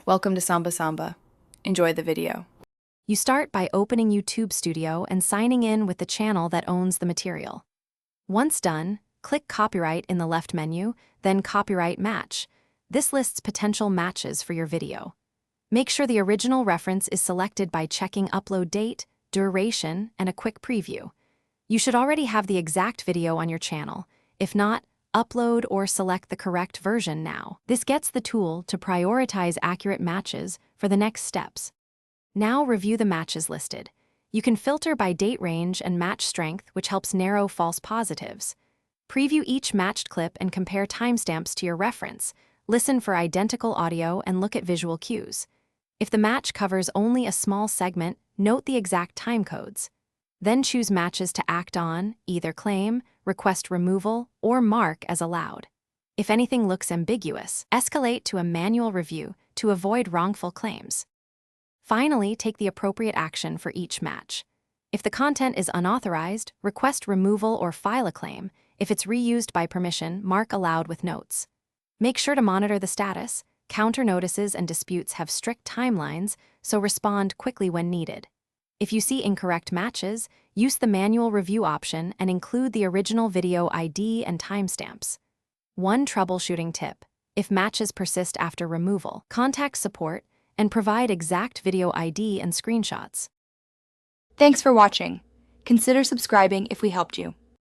Welcome to Samba Samba. Enjoy the video. You start by opening YouTube Studio and signing in with the channel that owns the material. Once done, click Copyright in the left menu, then Copyright Match. This lists potential matches for your video. Make sure the original reference is selected by checking upload date, duration, and a quick preview. You should already have the exact video on your channel. If not, upload or select the correct version now. This gets the tool to prioritize accurate matches for the next steps. Now review the matches listed. You can filter by date range and match strength, which helps narrow false positives. Preview each matched clip and compare timestamps to your reference. Listen for identical audio and look at visual cues. If the match covers only a small segment, note the exact time codes. Then choose matches to act on, either claim, request removal, or mark as allowed. If anything looks ambiguous, escalate to a manual review to avoid wrongful claims. Finally, take the appropriate action for each match. If the content is unauthorized, request removal or file a claim. If it's reused by permission, mark allowed with notes. Make sure to monitor the status. Counter notices and disputes have strict timelines, so respond quickly when needed. If you see incorrect matches, use the manual review option and include the original video ID and timestamps. One troubleshooting tip: if matches persist after removal, contact support and provide exact video ID and screenshots. Thanks for watching. Consider subscribing if we helped you.